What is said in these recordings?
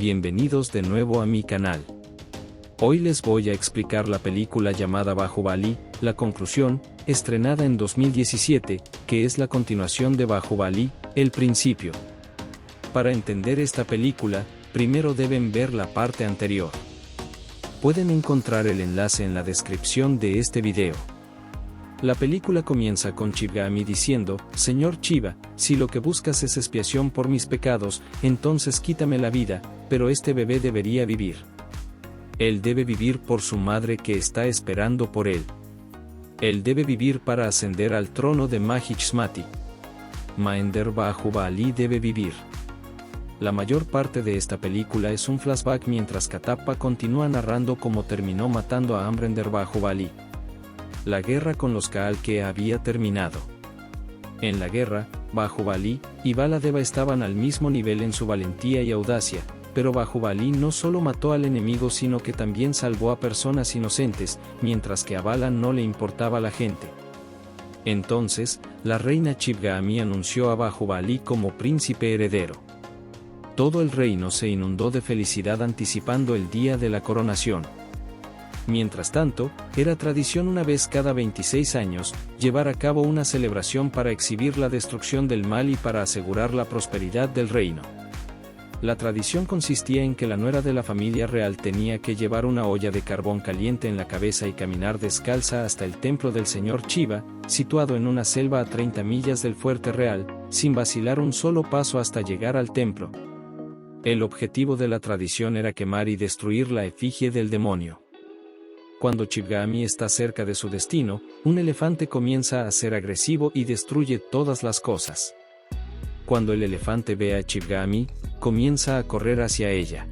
Bienvenidos de nuevo a mi canal. Hoy les voy a explicar la película llamada Bahubali, La Conclusión, estrenada en 2017, que es la continuación de Bahubali, El Principio. Para entender esta película, primero deben ver la parte anterior. Pueden encontrar el enlace en la descripción de este video. La película comienza con Shivgami diciendo: Señor Shiva, si lo que buscas es expiación por mis pecados, entonces quítame la vida, pero este bebé debería vivir. Él debe vivir por su madre que está esperando por él. Él debe vivir para ascender al trono de Mahismati. Mahendra Bahubali debe vivir. La mayor parte de esta película es un flashback mientras Katappa continúa narrando cómo terminó matando a Mahendra Bahubali. La guerra con los Kalke había terminado. En la guerra, Bahubali y Baladeva estaban al mismo nivel en su valentía y audacia, pero Bahubali no solo mató al enemigo sino que también salvó a personas inocentes, mientras que a Bala no le importaba la gente. Entonces, la reina Shivgami anunció a Bahubali como príncipe heredero. Todo el reino se inundó de felicidad anticipando el día de la coronación. Mientras tanto, era tradición una vez cada 26 años, llevar a cabo una celebración para exhibir la destrucción del mal y para asegurar la prosperidad del reino. La tradición consistía en que la nuera de la familia real tenía que llevar una olla de carbón caliente en la cabeza y caminar descalza hasta el templo del señor Shiva, situado en una selva a 30 millas del fuerte real, sin vacilar un solo paso hasta llegar al templo. El objetivo de la tradición era quemar y destruir la efigie del demonio. Cuando Shivgami está cerca de su destino, un elefante comienza a ser agresivo y destruye todas las cosas. Cuando el elefante ve a Shivgami, comienza a correr hacia ella.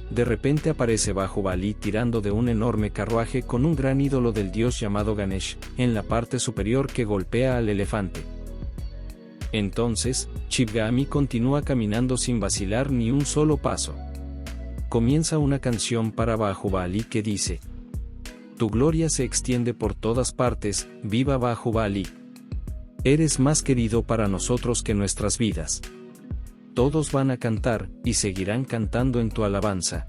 De repente aparece Bahubali tirando de un enorme carruaje con un gran ídolo del dios llamado Ganesh, en la parte superior que golpea al elefante. Entonces, Shivgami continúa caminando sin vacilar ni un solo paso. Comienza una canción para Bahubali que dice: Tu gloria se extiende por todas partes, viva Bahubali. Eres más querido para nosotros que nuestras vidas. Todos van a cantar, y seguirán cantando en tu alabanza.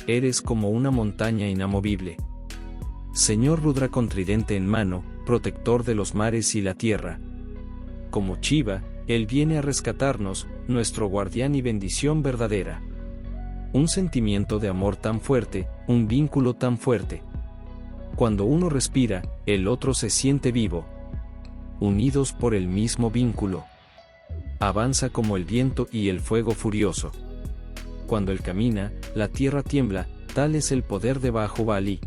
Eres como una montaña inamovible. Señor Rudra con tridente en mano, protector de los mares y la tierra. Como Shiva, Él viene a rescatarnos, nuestro guardián y bendición verdadera. Un sentimiento de amor tan fuerte, un vínculo tan fuerte. Cuando uno respira, el otro se siente vivo. Unidos por el mismo vínculo. Avanza como el viento y el fuego furioso. Cuando él camina, la tierra tiembla, tal es el poder de Bahubali.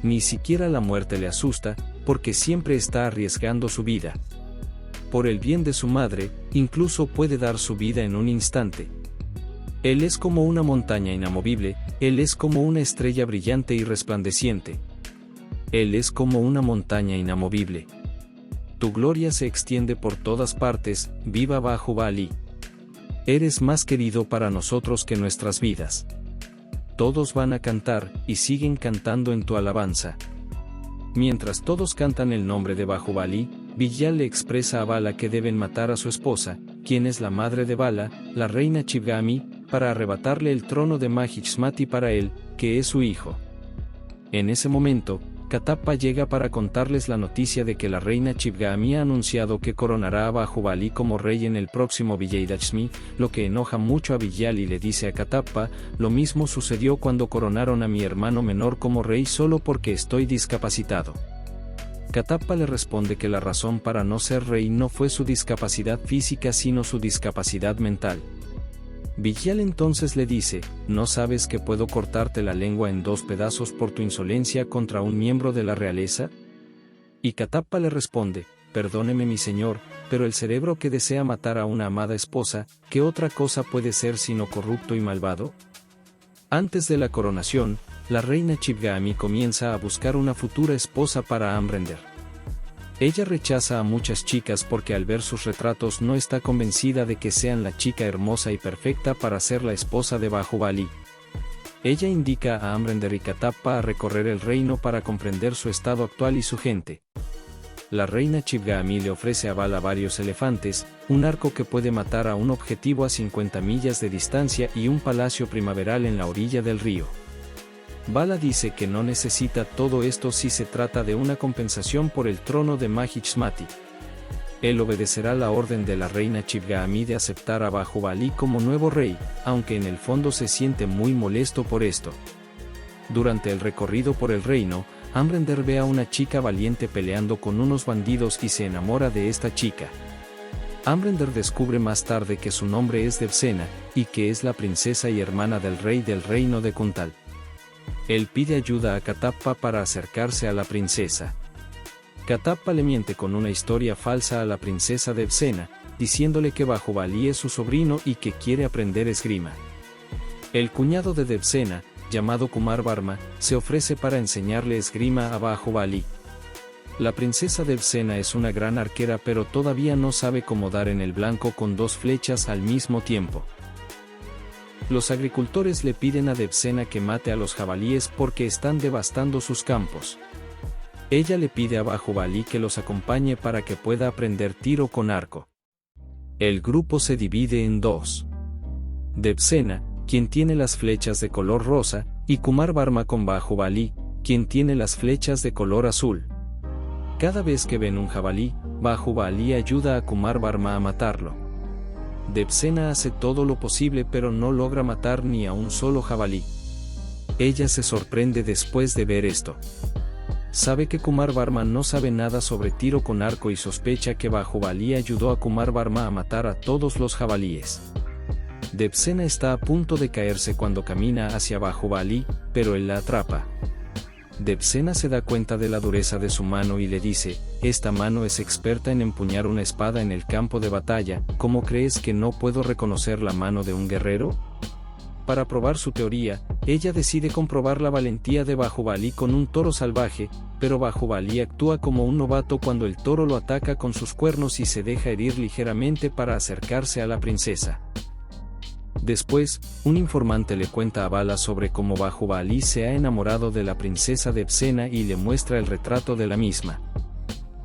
Ni siquiera la muerte le asusta, porque siempre está arriesgando su vida. Por el bien de su madre, incluso puede dar su vida en un instante. Él es como una montaña inamovible, él es como una estrella brillante y resplandeciente. Él es como una montaña inamovible. Tu gloria se extiende por todas partes, viva Bahubali. Eres más querido para nosotros que nuestras vidas. Todos van a cantar, y siguen cantando en tu alabanza. Mientras todos cantan el nombre de Bahubali, Vijay le expresa a Bala que deben matar a su esposa, quien es la madre de Bala, la reina Shivgami, para arrebatarle el trono de Mahismati para él, que es su hijo. En ese momento, Katappa llega para contarles la noticia de que la reina Shivgami ha anunciado que coronará a Bahubali como rey en el próximo Vijayadashmi, lo que enoja mucho a Vijay y le dice a Katappa: lo mismo sucedió cuando coronaron a mi hermano menor como rey solo porque estoy discapacitado. Katappa le responde que la razón para no ser rey no fue su discapacidad física sino su discapacidad mental. Vijay entonces le dice: ¿no sabes que puedo cortarte la lengua en 2 pedazos por tu insolencia contra un miembro de la realeza? Y Katappa le responde: perdóneme mi señor, pero el cerebro que desea matar a una amada esposa, ¿qué otra cosa puede ser sino corrupto y malvado? Antes de la coronación, la reina Shivgami comienza a buscar una futura esposa para Mahendra. Ella rechaza a muchas chicas porque al ver sus retratos no está convencida de que sean la chica hermosa y perfecta para ser la esposa de Bahubali. Ella indica a Mahendra y Katappa a recorrer el reino para comprender su estado actual y su gente. la reina Chivgaami le ofrece a Vala varios elefantes, un arco que puede matar a un objetivo a 50 millas de distancia y un palacio primaveral en la orilla del río. Vala dice que no necesita todo esto si se trata de una compensación por el trono de Mahichmati. Él obedecerá la orden de la reina Chivgaami de aceptar a Bahubali como nuevo rey, aunque en el fondo se siente muy molesto por esto. Durante el recorrido por el reino, Amrender ve a una chica valiente peleando con unos bandidos y se enamora de esta chica. Amrender descubre más tarde que su nombre es Devsena, y que es la princesa y hermana del rey del reino de Kuntal. Él pide ayuda a Katappa para acercarse a la princesa. Katappa le miente con una historia falsa a la princesa Devsena, diciéndole que Bahubali es su sobrino y que quiere aprender esgrima. El cuñado de Devsena, llamado Kumar Varma, se ofrece para enseñarle esgrima a Bahubali. La princesa Devsena es una gran arquera pero todavía no sabe cómo dar en el blanco con dos flechas al mismo tiempo. Los agricultores le piden a Devsena que mate a los jabalíes porque están devastando sus campos. Ella le pide a Bahubali que los acompañe para que pueda aprender tiro con arco. El grupo se divide en dos. Devsena, quien tiene las flechas de color rosa, y Kumar Varma con Bahubali, quien tiene las flechas de color azul. Cada vez que ven un jabalí, Bahubali ayuda a Kumar Varma a matarlo. Devsena hace todo lo posible pero no logra matar ni a un solo jabalí. Ella se sorprende después de ver esto. Sabe que Kumar Varma no sabe nada sobre tiro con arco y sospecha que Bahubali ayudó a Kumar Varma a matar a todos los jabalíes. Devsena está a punto de caerse cuando camina hacia Bahubali, pero él la atrapa. Devsena se da cuenta de la dureza de su mano y le dice, «Esta mano es experta en empuñar una espada en el campo de batalla, ¿cómo crees que no puedo reconocer la mano de un guerrero?». Para probar su teoría, ella decide comprobar la valentía de Bahubali con un toro salvaje, pero Bahubali actúa como un novato cuando el toro lo ataca con sus cuernos y se deja herir ligeramente para acercarse a la princesa. Después, un informante le cuenta a Vala sobre cómo Bahubali se ha enamorado de la princesa Devsena y le muestra el retrato de la misma.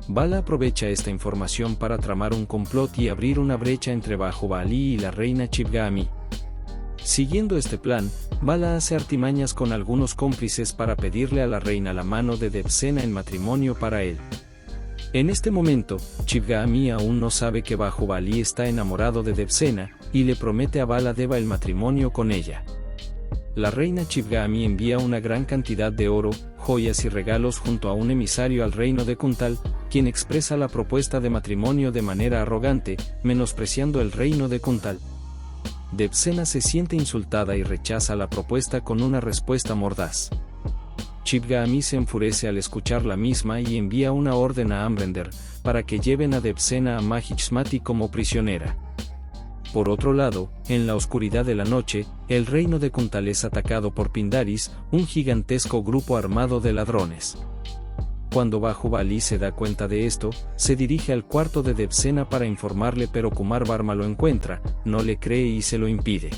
Vala aprovecha esta información para tramar un complot y abrir una brecha entre Bahubali y la reina Chivgaami. Siguiendo este plan, Vala hace artimañas con algunos cómplices para pedirle a la reina la mano de Devsena en matrimonio para él. En este momento, Chivgaami aún no sabe que Bahubali está enamorado de Devsena, y le promete a Vala Deva el matrimonio con ella. La reina Chivgaami envía una gran cantidad de oro, joyas y regalos junto a un emisario al reino de Kuntal, quien expresa la propuesta de matrimonio de manera arrogante, menospreciando el reino de Kuntal. Devsena se siente insultada y rechaza la propuesta con una respuesta mordaz. Chivgaami se enfurece al escuchar la misma y envía una orden a Amrender, para que lleven a Devsena a Mahichmati como prisionera. Por otro lado, en la oscuridad de la noche, el reino de Kuntal es atacado por Pindaris, un gigantesco grupo armado de ladrones. Cuando Bahubali se da cuenta de esto, se dirige al cuarto de Devsena para informarle pero Kumar Varma lo encuentra, no le cree y se lo impide.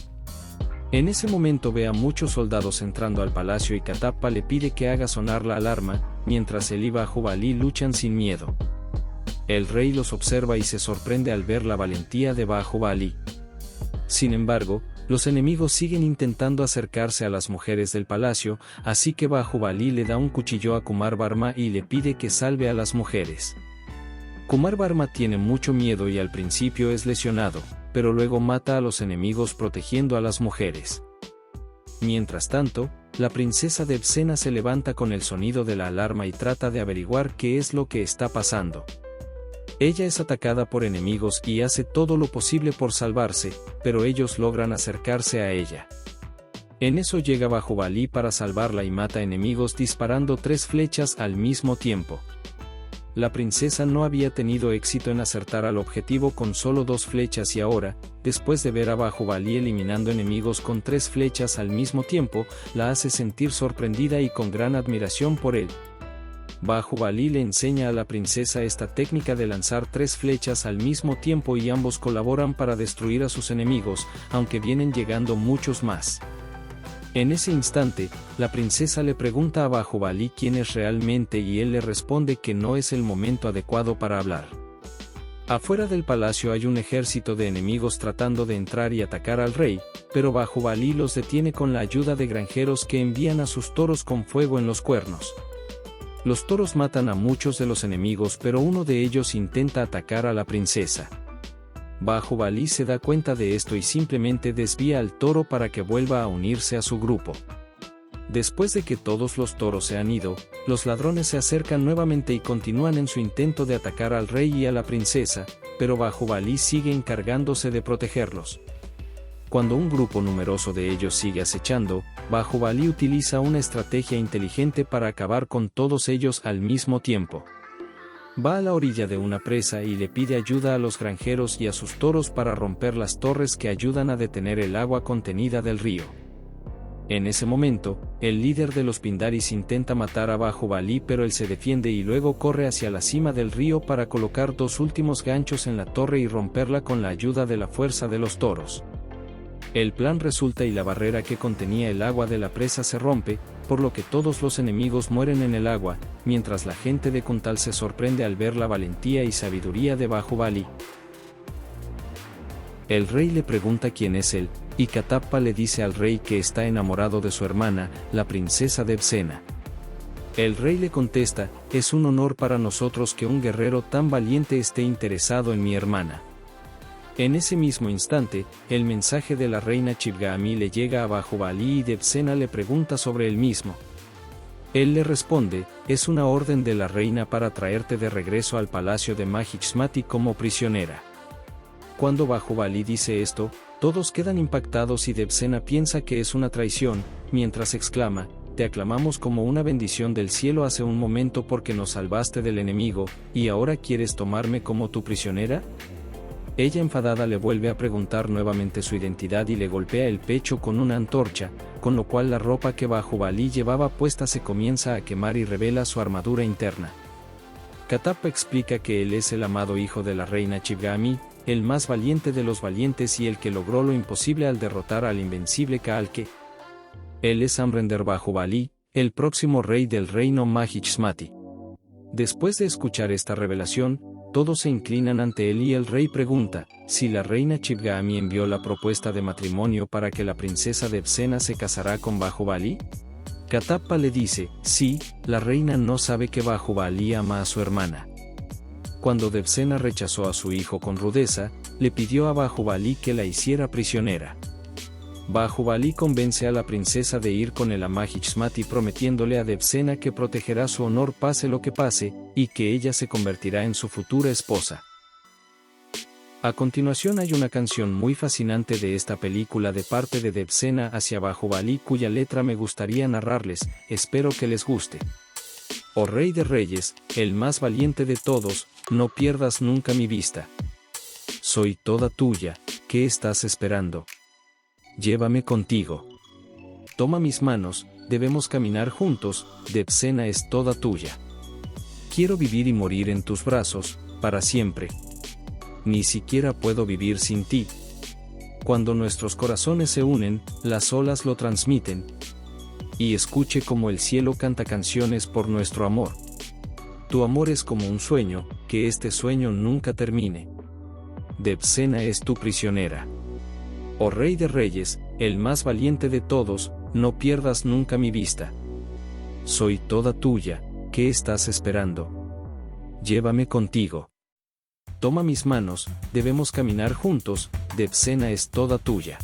En ese momento ve a muchos soldados entrando al palacio y Katappa le pide que haga sonar la alarma, mientras él y Bahubali luchan sin miedo. El rey los observa y se sorprende al ver la valentía de Bahubali. Sin embargo, los enemigos siguen intentando acercarse a las mujeres del palacio, así que Bahubali le da un cuchillo a Kumar Varma y le pide que salve a las mujeres. Kumar Varma tiene mucho miedo y al principio es lesionado, pero luego mata a los enemigos protegiendo a las mujeres. Mientras tanto, la princesa Devsena se levanta con el sonido de la alarma y trata de averiguar qué es lo que está pasando. Ella es atacada por enemigos y hace todo lo posible por salvarse, pero ellos logran acercarse a ella. En eso llega Bahubali para salvarla y mata enemigos disparando 3 flechas al mismo tiempo. La princesa no había tenido éxito en acertar al objetivo con solo 2 flechas y ahora, después de ver a Bahubali eliminando enemigos con 3 flechas al mismo tiempo, la hace sentir sorprendida y con gran admiración por él. Bahubali le enseña a la princesa esta técnica de lanzar 3 flechas al mismo tiempo y ambos colaboran para destruir a sus enemigos, aunque vienen llegando muchos más. En ese instante, la princesa le pregunta a Bahubali quién es realmente y él le responde que no es el momento adecuado para hablar. Afuera del palacio hay un ejército de enemigos tratando de entrar y atacar al rey, pero Bahubali los detiene con la ayuda de granjeros que envían a sus toros con fuego en los cuernos. Los toros matan a muchos de los enemigos, pero uno de ellos intenta atacar a la princesa. Bahubali se da cuenta de esto y simplemente desvía al toro para que vuelva a unirse a su grupo. Después de que todos los toros se han ido, los ladrones se acercan nuevamente y continúan en su intento de atacar al rey y a la princesa, pero Bahubali sigue encargándose de protegerlos. Cuando un grupo numeroso de ellos sigue acechando, Bahubali utiliza una estrategia inteligente para acabar con todos ellos al mismo tiempo. Va a la orilla de una presa y le pide ayuda a los granjeros y a sus toros para romper las torres que ayudan a detener el agua contenida del río. En ese momento, el líder de los Pindaris intenta matar a Bahubali, pero él se defiende y luego corre hacia la cima del río para colocar dos últimos ganchos en la torre y romperla con la ayuda de la fuerza de los toros. El plan resulta y la barrera que contenía el agua de la presa se rompe, por lo que todos los enemigos mueren en el agua, mientras la gente de Kuntal se sorprende al ver la valentía y sabiduría de Bahubali. El rey le pregunta quién es él, y Katappa le dice al rey que está enamorado de su hermana, la princesa Devsena. El rey le contesta, es un honor para nosotros que un guerrero tan valiente esté interesado en mi hermana. En ese mismo instante, el mensaje de la reina Chivgami le llega a Bahubali y Devsena le pregunta sobre él mismo. Él le responde, es una orden de la reina para traerte de regreso al palacio de Mahichmati como prisionera. Cuando Bahubali dice esto, todos quedan impactados y Devsena piensa que es una traición, mientras exclama, te aclamamos como una bendición del cielo hace un momento porque nos salvaste del enemigo, ¿y ahora quieres tomarme como tu prisionera? Ella enfadada le vuelve a preguntar nuevamente su identidad y le golpea el pecho con una antorcha, con lo cual la ropa que Bahubali llevaba puesta se comienza a quemar y revela su armadura interna. Katappa explica que él es el amado hijo de la reina Chivgami, el más valiente de los valientes y el que logró lo imposible al derrotar al invencible Kaalke. Él es Amrender Bahubali, el próximo rey del reino Mahichmati. Después de escuchar esta revelación, todos se inclinan ante él y el rey pregunta, si la reina Chivgami envió la propuesta de matrimonio para que la princesa Devsena se casará con Bahubali. Katappa le dice, sí, la reina no sabe que Bahubali ama a su hermana. Cuando Devsena rechazó a su hijo con rudeza, le pidió a Bahubali que la hiciera prisionera. Bahubali convence a la princesa de ir con él a Mahichmati prometiéndole a Devsena que protegerá su honor pase lo que pase, y que ella se convertirá en su futura esposa. A continuación hay una canción muy fascinante de esta película de parte de Devsena hacia Bahubali cuya letra me gustaría narrarles, espero que les guste. Oh Rey de Reyes, el más valiente de todos, no pierdas nunca mi vista. Soy toda tuya, ¿qué estás esperando? Llévame contigo. Toma mis manos, debemos caminar juntos, Devsena es toda tuya. Quiero vivir y morir en tus brazos, para siempre. Ni siquiera puedo vivir sin ti. Cuando nuestros corazones se unen, las olas lo transmiten. Y escuche como el cielo canta canciones por nuestro amor. Tu amor es como un sueño, que este sueño nunca termine. Devsena es tu prisionera. Oh Rey de Reyes, el más valiente de todos, no pierdas nunca mi vista. Soy toda tuya, ¿qué estás esperando? Llévame contigo. Toma mis manos, debemos caminar juntos, Devsena es toda tuya.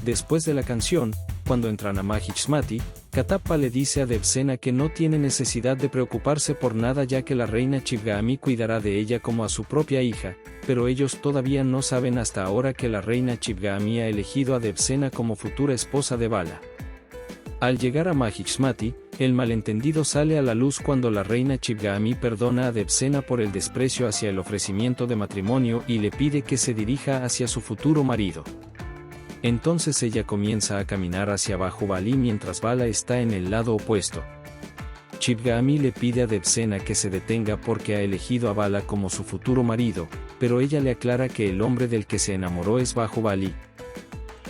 Después de la canción, cuando entran a Mahichmati, Katappa le dice a Devsena que no tiene necesidad de preocuparse por nada ya que la reina Chivgami cuidará de ella como a su propia hija, pero ellos todavía no saben hasta ahora que la reina Chivgami ha elegido a Devsena como futura esposa de Vala. Al llegar a Mahichmati, el malentendido sale a la luz cuando la reina Chivgami perdona a Devsena por el desprecio hacia el ofrecimiento de matrimonio y le pide que se dirija hacia su futuro marido. Entonces ella comienza a caminar hacia Bahubali mientras Vala está en el lado opuesto. Chivgami le pide a Devsena que se detenga porque ha elegido a Vala como su futuro marido, pero ella le aclara que el hombre del que se enamoró es Bahubali.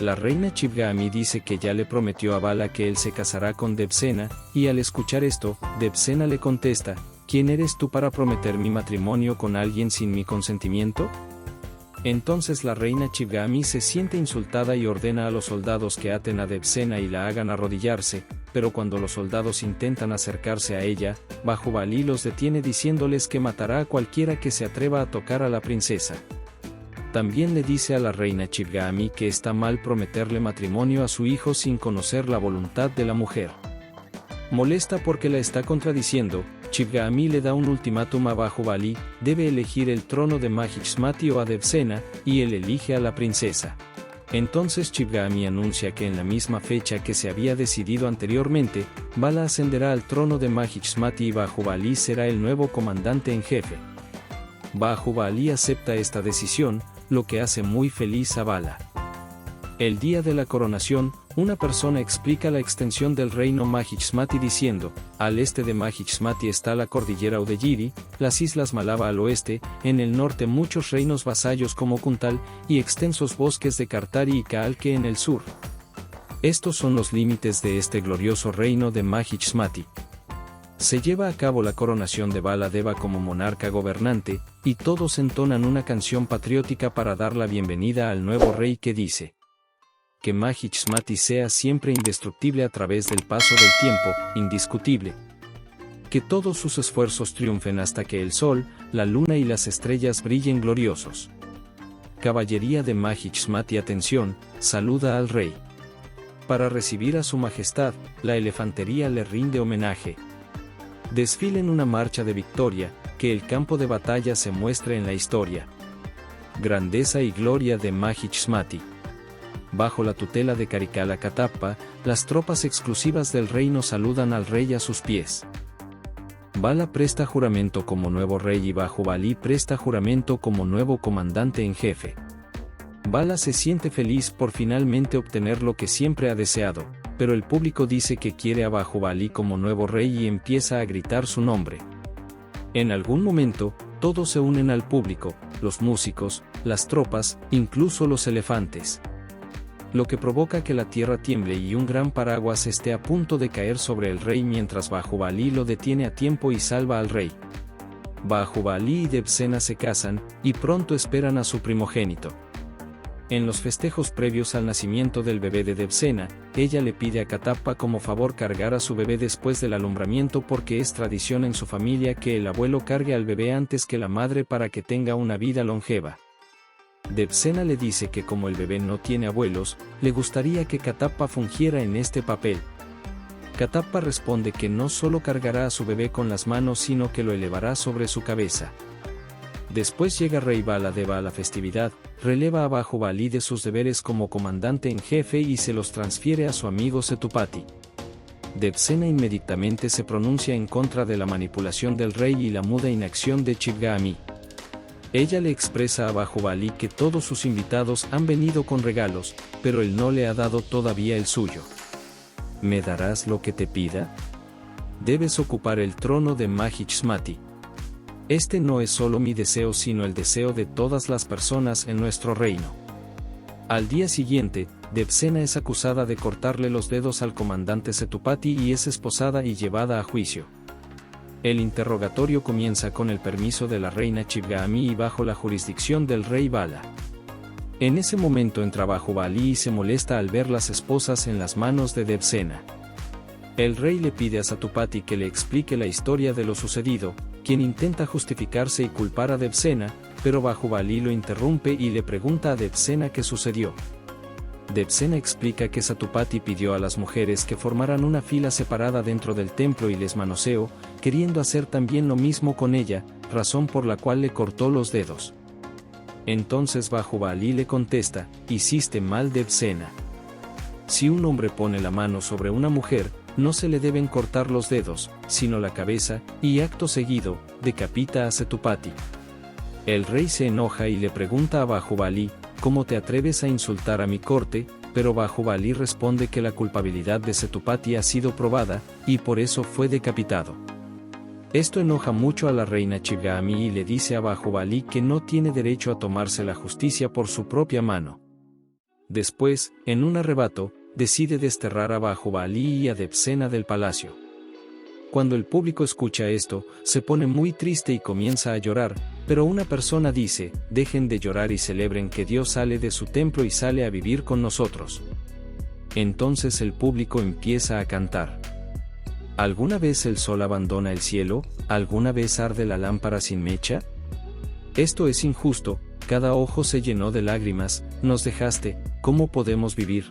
La reina Chivgami dice que ya le prometió a Vala que él se casará con Devsena, y al escuchar esto, Devsena le contesta: ¿quién eres tú para prometer mi matrimonio con alguien sin mi consentimiento? Entonces la reina Chivgami se siente insultada y ordena a los soldados que aten a Devsena y la hagan arrodillarse, pero cuando los soldados intentan acercarse a ella, Bahubali los detiene diciéndoles que matará a cualquiera que se atreva a tocar a la princesa. También le dice a la reina Chivgami que está mal prometerle matrimonio a su hijo sin conocer la voluntad de la mujer. Molesta porque la está contradiciendo, Chivgami le da un ultimátum a Bahubali: debe elegir el trono de Mahichmati o a Devsena, y él elige a la princesa. Entonces Chivgami anuncia que en la misma fecha que se había decidido anteriormente, Vala ascenderá al trono de Mahichmati y Bahubali será el nuevo comandante en jefe. Bahubali acepta esta decisión, lo que hace muy feliz a Vala. El día de la coronación, una persona explica la extensión del reino Mahichmati diciendo: al este de Mahichmati está la cordillera Udayiri, las islas Malava al oeste, en el norte muchos reinos vasallos como Kuntal, y extensos bosques de Kartari y Kaalke en el sur. Estos son los límites de este glorioso reino de Mahichmati. Se lleva a cabo la coronación de Vala Deva como monarca gobernante, y todos entonan una canción patriótica para dar la bienvenida al nuevo rey que dice: que Mahichmati sea siempre indestructible a través del paso del tiempo, indiscutible. Que todos sus esfuerzos triunfen hasta que el sol, la luna y las estrellas brillen gloriosos. Caballería de Mahichmati, atención, saluda al rey. Para recibir a su majestad, la elefantería le rinde homenaje. Desfilen una marcha de victoria, que el campo de batalla se muestre en la historia. Grandeza y gloria de Mahichmati. Bajo la tutela de Karikala Katappa, las tropas exclusivas del reino saludan al rey a sus pies. Vala presta juramento como nuevo rey y Bahubali presta juramento como nuevo comandante en jefe. Vala se siente feliz por finalmente obtener lo que siempre ha deseado, pero el público dice que quiere a Bahubali como nuevo rey y empieza a gritar su nombre. En algún momento, todos se unen al público, los músicos, las tropas, incluso los elefantes. Lo que provoca que la tierra tiemble y un gran paraguas esté a punto de caer sobre el rey mientras Bahubali lo detiene a tiempo y salva al rey. Bahubali y Devsena se casan, y pronto esperan a su primogénito. En los festejos previos al nacimiento del bebé de Devsena, ella le pide a Katappa como favor cargar a su bebé después del alumbramiento porque es tradición en su familia que el abuelo cargue al bebé antes que la madre para que tenga una vida longeva. Devsena le dice que como el bebé no tiene abuelos, le gustaría que Katappa fungiera en este papel. Katappa responde que no solo cargará a su bebé con las manos sino que lo elevará sobre su cabeza. Después llega Rey Vala Deva a la festividad, releva a Bahubali de sus deberes como comandante en jefe y se los transfiere a su amigo Setupati. Devsena inmediatamente se pronuncia en contra de la manipulación del rey y la muda inacción de Chivgami. Ella le expresa a Bahubali que todos sus invitados han venido con regalos, pero él no le ha dado todavía el suyo. ¿Me darás lo que te pida? Debes ocupar el trono de Mahichmati. Este no es solo mi deseo sino el deseo de todas las personas en nuestro reino. Al día siguiente, Devsena es acusada de cortarle los dedos al comandante Setupati y es esposada y llevada a juicio. El interrogatorio comienza con el permiso de la reina Chivgami y bajo la jurisdicción del rey Vala. En ese momento entra Bahubali y se molesta al ver las esposas en las manos de Devsena. El rey le pide a Setupati que le explique la historia de lo sucedido, quien intenta justificarse y culpar a Devsena, pero Bahubali lo interrumpe y le pregunta a Devsena qué sucedió. Devsena explica que Setupati pidió a las mujeres que formaran una fila separada dentro del templo y les manoseó, queriendo hacer también lo mismo con ella, razón por la cual le cortó los dedos. Entonces Bahubali le contesta: hiciste mal, Devsena. Si un hombre pone la mano sobre una mujer, no se le deben cortar los dedos, sino la cabeza, y acto seguido, decapita a Setupati. El rey se enoja y le pregunta a Bahubali: ¿cómo te atreves a insultar a mi corte? Pero Bahubali responde que la culpabilidad de Setupati ha sido probada, y por eso fue decapitado. Esto enoja mucho a la reina Chivgami y le dice a Bahubali que no tiene derecho a tomarse la justicia por su propia mano. Después, en un arrebato, decide desterrar a Bahubalí y a Devsena del palacio. Cuando el público escucha esto, se pone muy triste y comienza a llorar, pero una persona dice, dejen de llorar y celebren que Dios sale de su templo y sale a vivir con nosotros. Entonces el público empieza a cantar. ¿Alguna vez el sol abandona el cielo? ¿Alguna vez arde la lámpara sin mecha? Esto es injusto, cada ojo se llenó de lágrimas, nos dejaste, ¿cómo podemos vivir?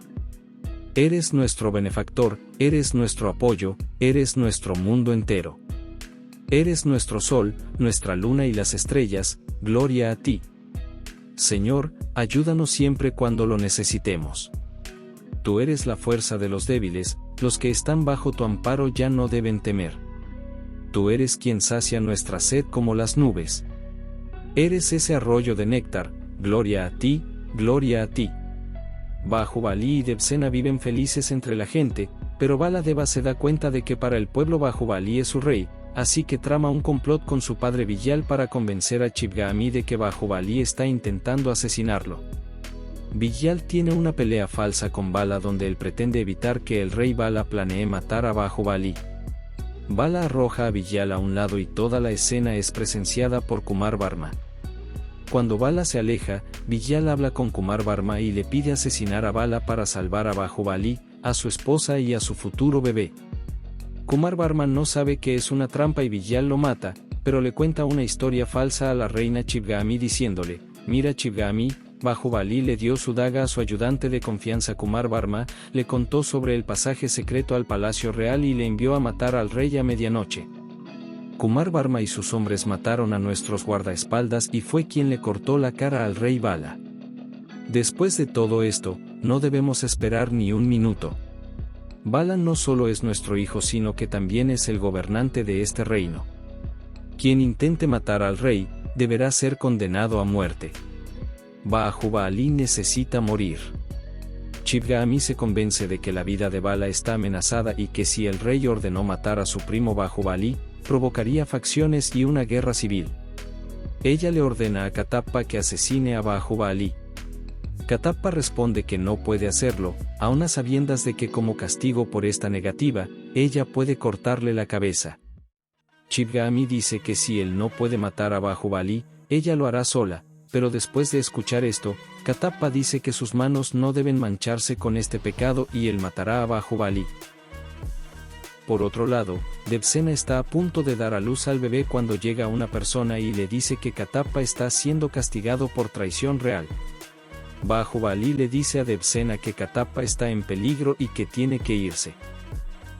Eres nuestro benefactor, eres nuestro apoyo, eres nuestro mundo entero. Eres nuestro sol, nuestra luna y las estrellas, gloria a ti. Señor, ayúdanos siempre cuando lo necesitemos. Tú eres la fuerza de los débiles, los que están bajo tu amparo ya no deben temer. Tú eres quien sacia nuestra sed como las nubes. Eres ese arroyo de néctar, gloria a ti, gloria a ti. Bahubalí y Devsena viven felices entre la gente, pero Baladeva se da cuenta de que para el pueblo Bahubalí es su rey, así que trama un complot con su padre Vijal para convencer a Chivgami de que Bahubalí está intentando asesinarlo. Vijal tiene una pelea falsa con Bala donde él pretende evitar que el rey Bala planee matar a Bahubalí. Bala arroja a Vijal a un lado y toda la escena es presenciada por Kumar Varma. Cuando Bala se aleja, Vijal habla con Kumar Varma y le pide asesinar a Bala para salvar a Bahubalí, a su esposa y a su futuro bebé. Kumar Varma no sabe que es una trampa y Vijal lo mata, pero le cuenta una historia falsa a la reina Chivgami diciéndole, mira Chivgami, Bahubalí le dio su daga a su ayudante de confianza Kumar Varma, le contó sobre el pasaje secreto al palacio real y le envió a matar al rey a medianoche. Kumar Varma y sus hombres mataron a nuestros guardaespaldas y fue quien le cortó la cara al rey Bala. Después de todo esto, no debemos esperar ni un minuto. Bala no solo es nuestro hijo sino que también es el gobernante de este reino. Quien intente matar al rey, deberá ser condenado a muerte. Bahubalí necesita morir. Chivgami se convence de que la vida de Bala está amenazada y que si el rey ordenó matar a su primo Bahubalí, provocaría facciones y una guerra civil. Ella le ordena a Katappa que asesine a Bahubalí. Katappa responde que no puede hacerlo, aun a sabiendas de que como castigo por esta negativa, ella puede cortarle la cabeza. Chivgami dice que si él no puede matar a Bahubalí, ella lo hará sola, pero después de escuchar esto, Katappa dice que sus manos no deben mancharse con este pecado y él matará a Bahubalí. Por otro lado, Devsena está a punto de dar a luz al bebé cuando llega una persona y le dice que Katappa está siendo castigado por traición real. Bahubalí le dice a Devsena que Katappa está en peligro y que tiene que irse.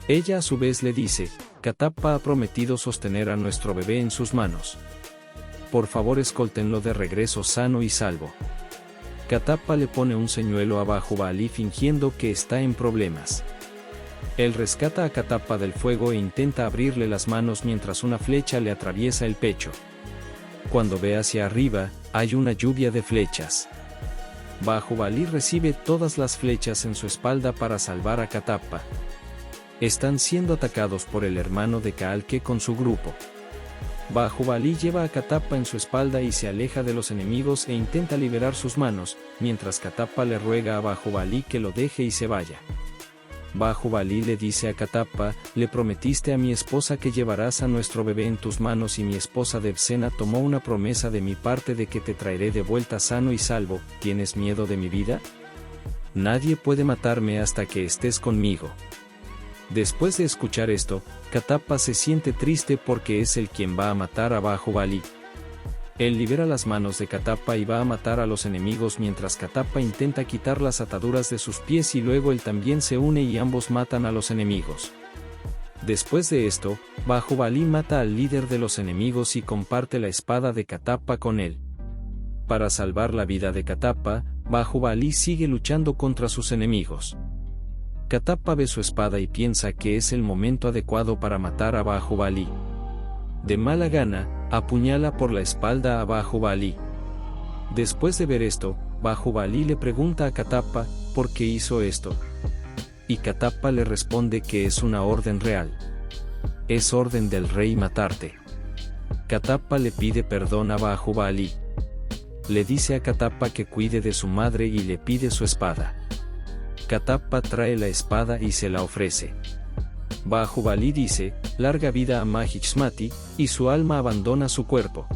Ella a su vez le dice, Katappa ha prometido sostener a nuestro bebé en sus manos. Por favor escóltenlo de regreso sano y salvo. Katappa le pone un señuelo a Bahubalí fingiendo que está en problemas. Él rescata a Katappa del fuego e intenta abrirle las manos mientras una flecha le atraviesa el pecho. Cuando ve hacia arriba, hay una lluvia de flechas. Bahubalí recibe todas las flechas en su espalda para salvar a Katappa. Están siendo atacados por el hermano de Kaalke con su grupo. Bahubalí lleva a Katappa en su espalda y se aleja de los enemigos e intenta liberar sus manos, mientras Katappa le ruega a Bahubalí que lo deje y se vaya. Bahubalí le dice a Katappa, le prometiste a mi esposa que llevarás a nuestro bebé en tus manos y mi esposa Devsena tomó una promesa de mi parte de que te traeré de vuelta sano y salvo, ¿tienes miedo de mi vida? Nadie puede matarme hasta que estés conmigo. Después de escuchar esto, Katappa se siente triste porque es él quien va a matar a Bahubalí. Él libera las manos de Katappa y va a matar a los enemigos mientras Katappa intenta quitar las ataduras de sus pies y luego él también se une y ambos matan a los enemigos. Después de esto, Bahubalí mata al líder de los enemigos y comparte la espada de Katappa con él. Para salvar la vida de Katappa, Bahubalí sigue luchando contra sus enemigos. Katappa ve su espada y piensa que es el momento adecuado para matar a Bahubalí. De mala gana, apuñala por la espalda a Bahubalí. Después de ver esto, Bahubalí le pregunta a Katappa, ¿por qué hizo esto? Y Katappa le responde que es una orden real. Es orden del rey matarte. Katappa le pide perdón a Bahubalí. le dice a Katappa que cuide de su madre y le pide su espada. Katappa trae la espada y se la ofrece. Bahubali dice, larga vida a Mahichmati, y su alma abandona su cuerpo.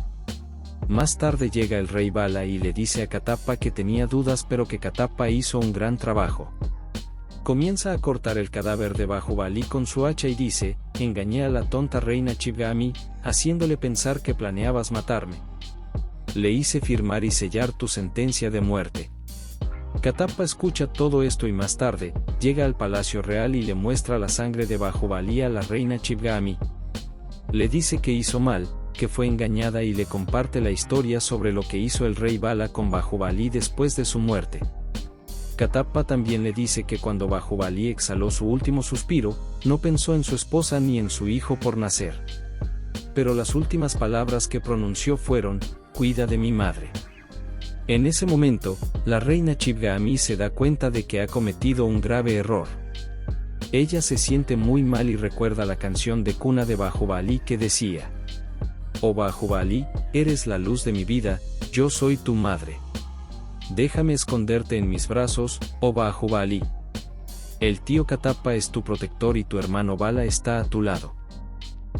Más tarde llega el rey Bala y le dice a Katappa que tenía dudas pero que Katappa hizo un gran trabajo. Comienza a cortar el cadáver de Bahubali con su hacha y dice, engañé a la tonta reina Chivgami, haciéndole pensar que planeabas matarme. Le hice firmar y sellar tu sentencia de muerte. Katappa escucha todo esto y más tarde, llega al palacio real y le muestra la sangre de Bahubali a la reina Chivgami. Le dice que hizo mal, que fue engañada y le comparte la historia sobre lo que hizo el rey Bala con Bahubali después de su muerte. Katappa también le dice que cuando Bahubali exhaló su último suspiro, no pensó en su esposa ni en su hijo por nacer. Pero las últimas palabras que pronunció fueron, cuida de mi madre. En ese momento, la reina Chivgami se da cuenta de que ha cometido un grave error. Ella se siente muy mal y recuerda la canción de cuna de Bahubali que decía: oh Bahubali, eres la luz de mi vida, yo soy tu madre. Déjame esconderte en mis brazos, oh Bahubali. El tío Katappa es tu protector y tu hermano Bala está a tu lado.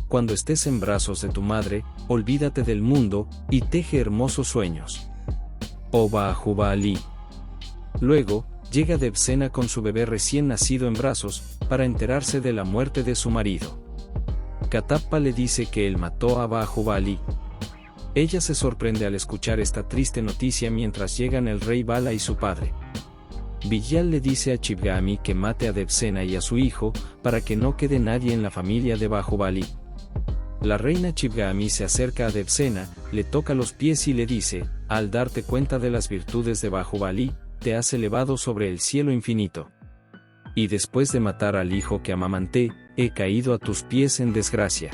Cuando estés en brazos de tu madre, olvídate del mundo, y teje hermosos sueños. Oh Bahubali. Luego, llega Devsena con su bebé recién nacido en brazos, para enterarse de la muerte de su marido. Katappa le dice que él mató a Bahubali. Ella se sorprende al escuchar esta triste noticia mientras llegan el rey Bala y su padre. Vijay le dice a Chivgami que mate a Devsena y a su hijo, para que no quede nadie en la familia de Bahubali. La reina Chivgami se acerca a Devsena, le toca los pies y le dice, al darte cuenta de las virtudes de Bahubali, te has elevado sobre el cielo infinito. Y después de matar al hijo que amamanté, he caído a tus pies en desgracia.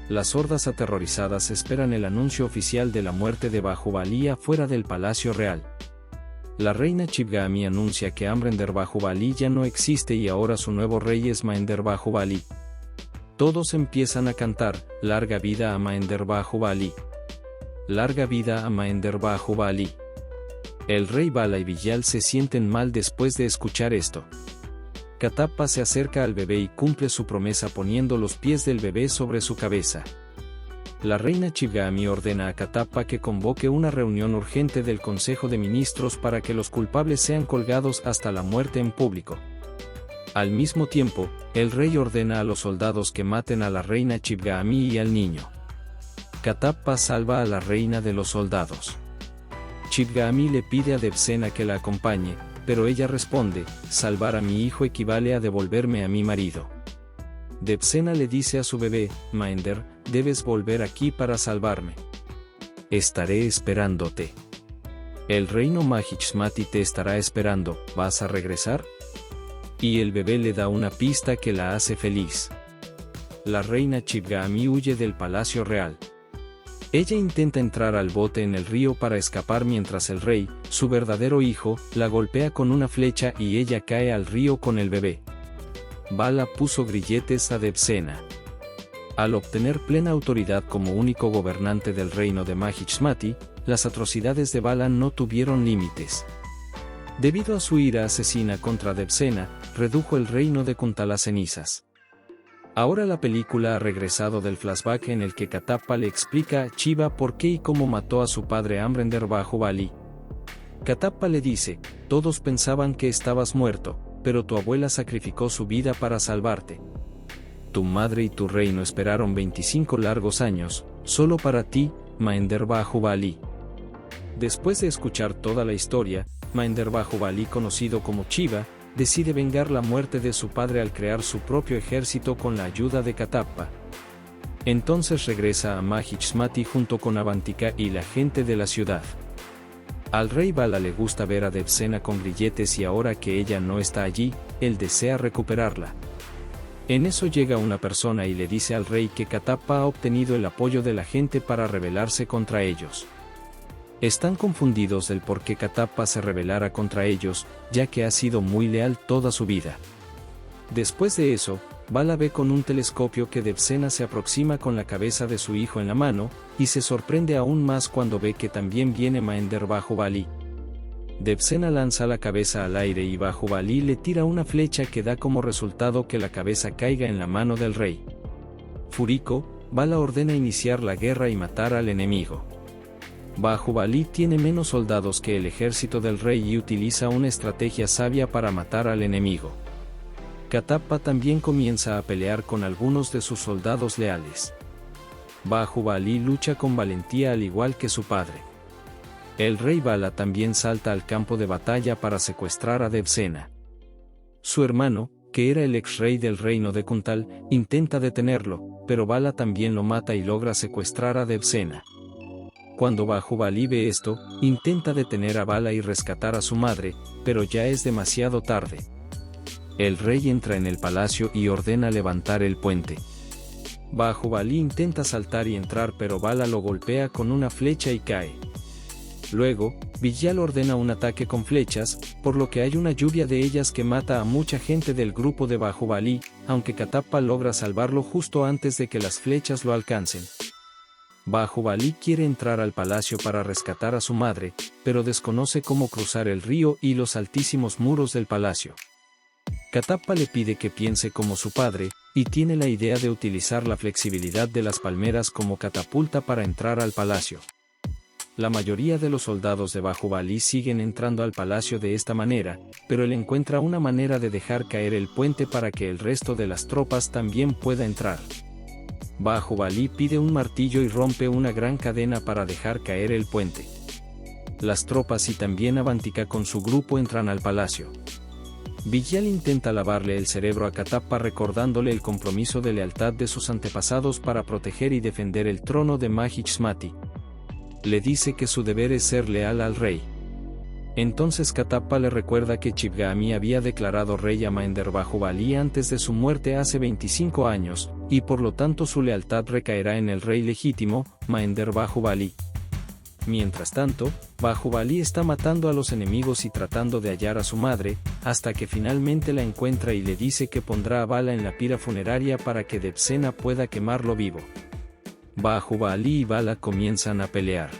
Las hordas aterrorizadas esperan el anuncio oficial de la muerte de Bahubali afuera del palacio real. La reina Chivgami anuncia que Amrinder Bahubali ya no existe y ahora su nuevo rey es Mahinder Bahubali. Todos empiezan a cantar, larga vida a Mahinder Bahubali. Larga vida a Mahinder Bahubali. El rey Bala y Vijay se sienten mal después de escuchar esto. Katappa se acerca al bebé y cumple su promesa poniendo los pies del bebé sobre su cabeza. La reina Chivgami ordena a Katappa que convoque una reunión urgente del Consejo de Ministros para que los culpables sean colgados hasta la muerte en público. Al mismo tiempo, el rey ordena a los soldados que maten a la reina Chivgami y al niño. Katappa salva a la reina de los soldados. Chivgami le pide a Devsena que la acompañe, pero ella responde, salvar a mi hijo equivale a devolverme a mi marido. Devsena le dice a su bebé, Mahinder, debes volver aquí para salvarme. Estaré esperándote. El reino Mahichmati te estará esperando, ¿vas a regresar? Y el bebé le da una pista que la hace feliz. La reina Chivgami huye del palacio real. Ella intenta entrar al bote en el río para escapar mientras el rey, su verdadero hijo, la golpea con una flecha y ella cae al río con el bebé. Bala puso grilletes a Devsena. Al obtener plena autoridad como único gobernante del reino de Mahichmati, las atrocidades de Bala no tuvieron límites. Debido a su ira asesina contra Devsena, redujo el reino de Kuntala a cenizas. Ahora la película ha regresado del flashback en el que Katappa le explica a Chiva por qué y cómo mató a su padre Amrinder Bahubali. Katappa le dice, todos pensaban que estabas muerto, pero tu abuela sacrificó su vida para salvarte. Tu madre y tu reino esperaron 25 largos años, solo para ti, Mahinder Bahubali. Después de escuchar toda la historia, Mahinder Bahubali, conocido como Chiva, decide vengar la muerte de su padre al crear su propio ejército con la ayuda de Katappa. Entonces regresa a Mahichmati junto con Avantika y la gente de la ciudad. Al rey Bala le gusta ver a Devsena con grilletes y ahora que ella no está allí, él desea recuperarla. En eso llega una persona y le dice al rey que Katappa ha obtenido el apoyo de la gente para rebelarse contra ellos. Están confundidos del por qué Katappa se rebelara contra ellos, ya que ha sido muy leal toda su vida. Después de eso, Vala ve con un telescopio que Devsena se aproxima con la cabeza de su hijo en la mano, y se sorprende aún más cuando ve que también viene Maender Bahubali. Devsena lanza la cabeza al aire y Bahubali le tira una flecha que da como resultado que la cabeza caiga en la mano del rey. Fúrico, Vala ordena iniciar la guerra y matar al enemigo. Bahubali tiene menos soldados que el ejército del rey y utiliza una estrategia sabia para matar al enemigo. Katappa también comienza a pelear con algunos de sus soldados leales. Bahubali lucha con valentía al igual que su padre. El rey Vala también salta al campo de batalla para secuestrar a Devsena. Su hermano, que era el ex rey del reino de Kuntal, intenta detenerlo, pero Vala también lo mata y logra secuestrar a Devsena. Cuando Bahubali ve esto, intenta detener a Vala y rescatar a su madre, pero ya es demasiado tarde. El rey entra en el palacio y ordena levantar el puente. Bahubali intenta saltar y entrar, pero Vala lo golpea con una flecha y cae. Luego, Vijay ordena un ataque con flechas, por lo que hay una lluvia de ellas que mata a mucha gente del grupo de Bahubali, aunque Katappa logra salvarlo justo antes de que las flechas lo alcancen. Bahubali quiere entrar al palacio para rescatar a su madre, pero desconoce cómo cruzar el río y los altísimos muros del palacio. Katappa le pide que piense como su padre, y tiene la idea de utilizar la flexibilidad de las palmeras como catapulta para entrar al palacio. La mayoría de los soldados de Bahubali siguen entrando al palacio de esta manera, pero él encuentra una manera de dejar caer el puente para que el resto de las tropas también pueda entrar. Bahubali pide un martillo y rompe una gran cadena para dejar caer el puente. Las tropas y también Avantika con su grupo entran al palacio. Vijay intenta lavarle el cerebro a Katappa recordándole el compromiso de lealtad de sus antepasados para proteger y defender el trono de Mahichmati. Le dice que su deber es ser leal al rey. Entonces Katappa le recuerda que Chivgami había declarado rey a Maender Bahubali antes de su muerte hace 25 años, y por lo tanto su lealtad recaerá en el rey legítimo, Maender Bahubali. Mientras tanto, Bahubali está matando a los enemigos y tratando de hallar a su madre, hasta que finalmente la encuentra y le dice que pondrá a Vala en la pira funeraria para que Devsena pueda quemarlo vivo. Bahubali y Vala comienzan a pelear.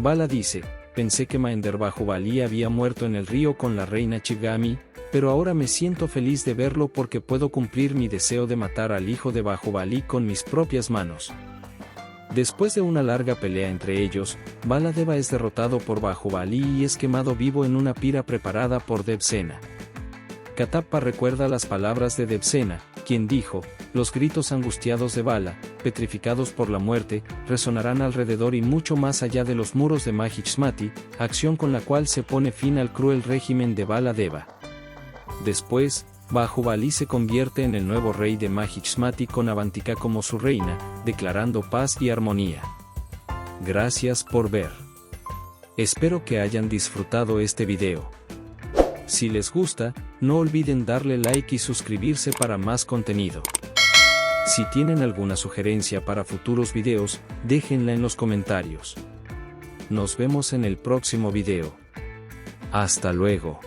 Vala dice: pensé que Maender Bahubali había muerto en el río con la reina Chivgami, pero ahora me siento feliz de verlo porque puedo cumplir mi deseo de matar al hijo de Bahubali con mis propias manos. Después de una larga pelea entre ellos, Baladeva es derrotado por Bahubali y es quemado vivo en una pira preparada por Devsena. Katappa recuerda las palabras de Devsena, quien dijo: los gritos angustiados de Vala, petrificados por la muerte, resonarán alrededor y mucho más allá de los muros de Mahichmati, acción con la cual se pone fin al cruel régimen de Baladeva. Después, Bahubali se convierte en el nuevo rey de Mahichmati con Avantika como su reina, declarando paz y armonía. Gracias por ver. Espero que hayan disfrutado este video. Si les gusta, no olviden darle like y suscribirse para más contenido. Si tienen alguna sugerencia para futuros videos, déjenla en los comentarios. Nos vemos en el próximo video. Hasta luego.